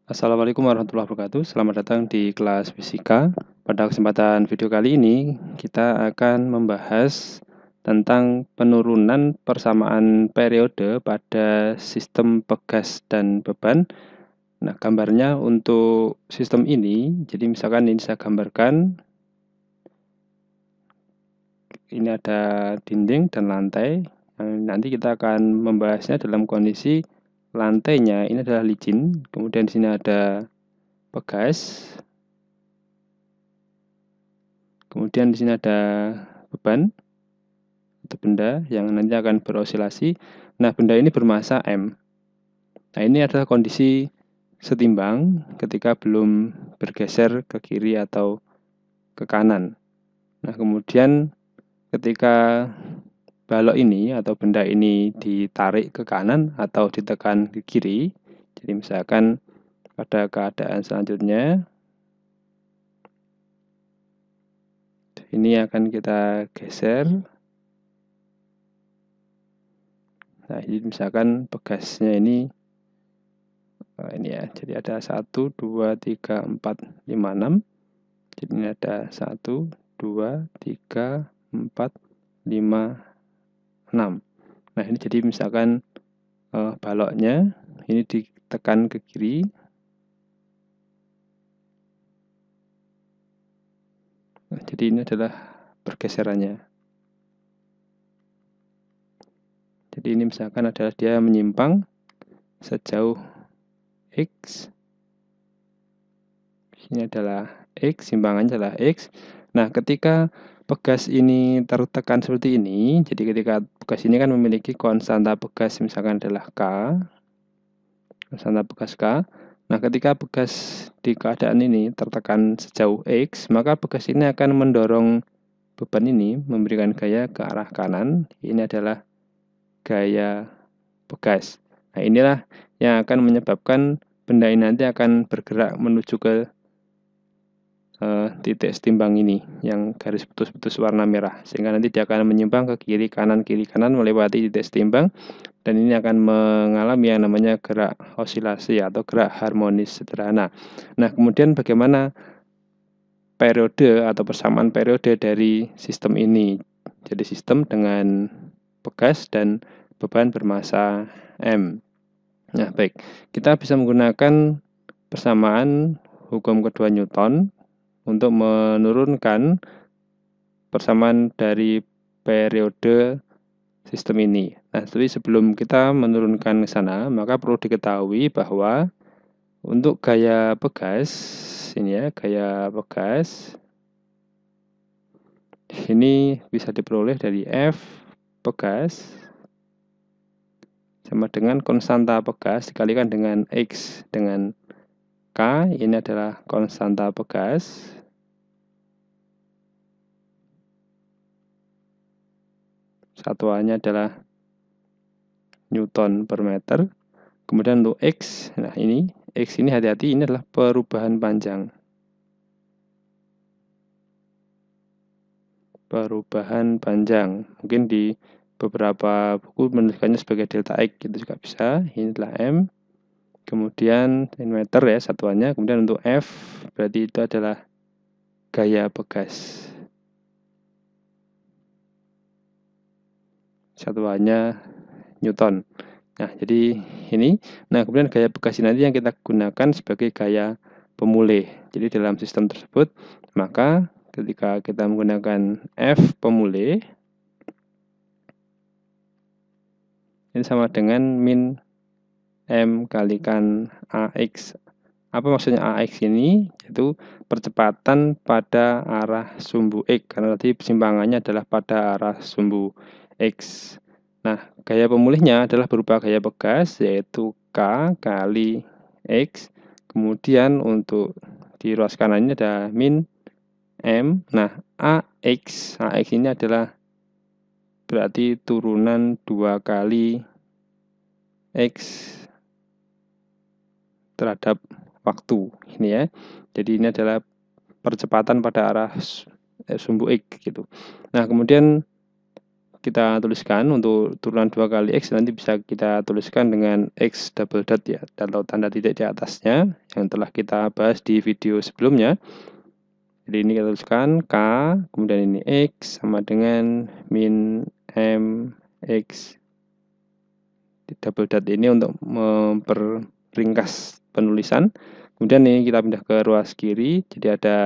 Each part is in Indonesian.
Assalamualaikum warahmatullahi wabarakatuh. Selamat datang di kelas fisika. Pada kesempatan video kali ini, kita akan membahas tentang penurunan persamaan periode pada sistem pegas dan beban. Nah, gambarnya untuk sistem ini, jadi misalkan ini saya gambarkan, ini ada dinding dan lantai. Nanti kita akan membahasnya dalam kondisi lantainya ini adalah licin, kemudian di sini ada pegas, kemudian di sini ada beban atau benda yang nanti akan berosilasi. Nah, benda ini bermassa M. Nah, ini adalah kondisi setimbang ketika belum bergeser ke kiri atau ke kanan. Nah, kemudian ketika balok ini atau benda ini ditarik ke kanan atau ditekan ke kiri, jadi misalkan pada keadaan selanjutnya ini akan kita geser. Nah, ini misalkan pegasnya ini ya, jadi ada 1, 2, 3, 4, 5, 6. Jadi ini ada 1, 2, 3, 4, 5, 6. Nah, ini jadi misalkan baloknya ini ditekan ke kiri. Nah, jadi ini adalah pergeserannya. Jadi ini misalkan adalah dia menyimpang sejauh X. Ini adalah X, simpangannya adalah X. Nah, ketika pegas ini tertekan seperti ini, jadi ketika pegas ini kan memiliki konstanta pegas misalkan adalah K, konstanta pegas K. Nah, ketika pegas di keadaan ini tertekan sejauh X, maka pegas ini akan mendorong beban ini memberikan gaya ke arah kanan. Ini adalah gaya pegas. Nah, inilah yang akan menyebabkan benda ini nanti akan bergerak menuju ke titik setimbang ini yang garis putus-putus warna merah, sehingga nanti dia akan menyimpang ke kiri kanan melewati titik setimbang, dan ini akan mengalami yang namanya gerak osilasi atau gerak harmonis sederhana. Nah, kemudian bagaimana periode atau persamaan periode dari sistem ini? Jadi sistem dengan pegas dan beban bermassa M. Nah, baik, kita bisa menggunakan persamaan hukum kedua Newton untuk menurunkan persamaan dari periode sistem ini. Nah, tapi sebelum kita menurunkan ke sana, maka perlu diketahui bahwa untuk gaya pegas, ini ya, gaya pegas, ini bisa diperoleh dari F pegas sama dengan konstanta pegas dikalikan dengan X dengan K, ini adalah konstanta pegas. Satuannya adalah Newton per meter. Kemudian untuk X, nah ini X ini hati-hati, ini adalah perubahan panjang. Perubahan panjang. Mungkin di beberapa buku menuliskannya sebagai delta X, itu juga bisa. Ini adalah M. Kemudian ini meter ya satuannya. Kemudian untuk F berarti itu adalah gaya pegas. Satuannya Newton. Nah, jadi ini. Nah, kemudian gaya pegas ini nanti yang kita gunakan sebagai gaya pemulih. Jadi dalam sistem tersebut, maka ketika kita menggunakan F pemulih, ini sama dengan min M kalikan AX. Apa maksudnya AX ini? Yaitu percepatan pada arah sumbu X, karena tadi persimpangannya adalah pada arah sumbu X. Nah, gaya pemulihnya adalah berupa gaya pegas, yaitu K kali X. Kemudian untuk di ruas kanan ini ada min M. Nah, AX ini adalah berarti turunan 2 kali X terhadap waktu. Ini ya. Jadi ini adalah percepatan pada arah sumbu X gitu. Nah, kemudian kita tuliskan untuk turunan 2 kali X nanti bisa kita tuliskan dengan X double dot ya, atau tanda titik di atasnya yang telah kita bahas di video sebelumnya. Jadi ini kita tuliskan K, kemudian ini X sama dengan min M X. Double dot ini untuk memperringkas penulisan. Kemudian ini kita pindah ke ruas kiri, jadi ada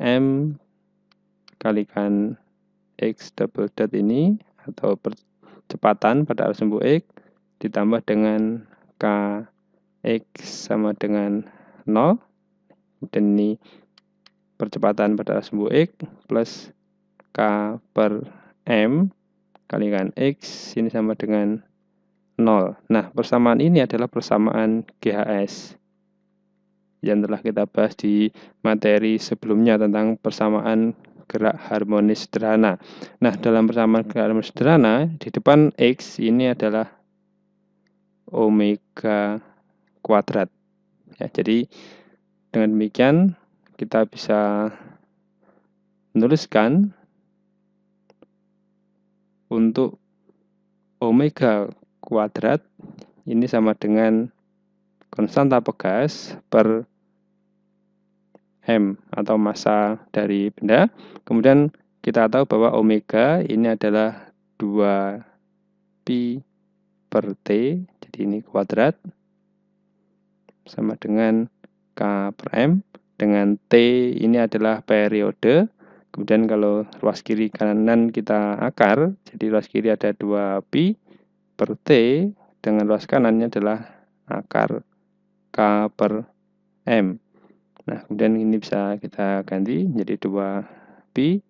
M kalikan X double dot ini atau percepatan pada arus sumbu X ditambah dengan K X sama dengan 0, dan ini percepatan pada arus sumbu X plus K per M kalikan X ini sama dengan 0. Nah, persamaan ini adalah persamaan GHS yang telah kita bahas di materi sebelumnya tentang persamaan gerak harmonis sederhana. Nah, dalam persamaan gerak harmonis sederhana, di depan X ini adalah omega kuadrat. Ya, jadi dengan demikian kita bisa menuliskan untuk omega kuadrat ini sama dengan konstanta Pegas per M atau massa dari benda. Kemudian kita tahu bahwa omega ini adalah 2pi per T, jadi ini kuadrat sama dengan K per M, dengan T ini adalah periode. Kemudian kalau ruas kiri kanan kita akar, jadi ruas kiri ada 2pi per T, dengan ruas kanannya adalah akar K per M. Nah, kemudian ini bisa kita ganti jadi 2pi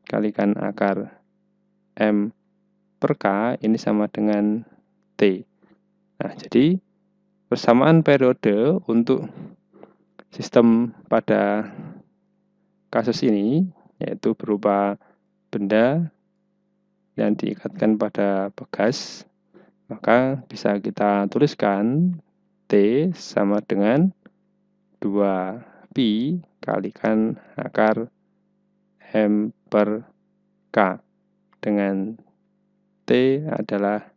kalikan akar M per K ini sama dengan T. Nah, jadi persamaan periode untuk sistem pada kasus ini yaitu berupa benda yang diikatkan pada pegas, maka bisa kita tuliskan T sama dengan 2pi kalikan akar M per K, dengan T adalah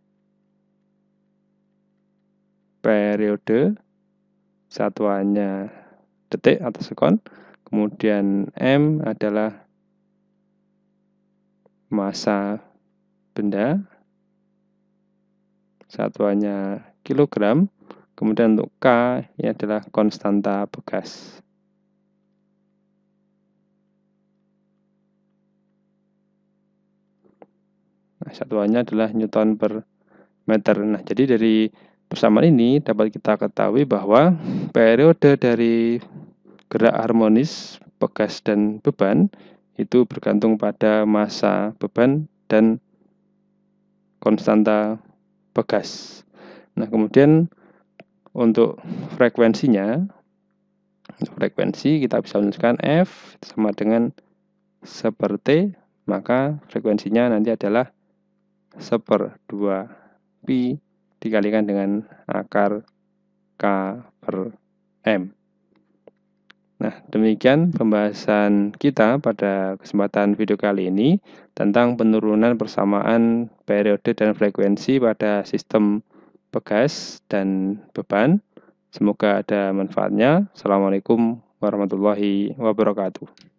periode, satuannya detik atau sekon, kemudian M adalah massa benda, satuannya kilogram, kemudian untuk K ini adalah konstanta Pegas. Nah, satuannya adalah Newton per meter. Nah, jadi dari persamaan ini dapat kita ketahui bahwa periode dari gerak harmonis pegas dan beban itu bergantung pada massa beban dan konstanta pegas. Nah, kemudian untuk frekuensinya, kita bisa menuliskan F sama dengan seperti, maka frekuensinya nanti adalah 1/2pi dikalikan dengan akar K per M. Nah, demikian pembahasan kita pada kesempatan video kali ini tentang penurunan persamaan periode dan frekuensi pada sistem pegas dan beban. Semoga ada manfaatnya. Assalamualaikum warahmatullahi wabarakatuh.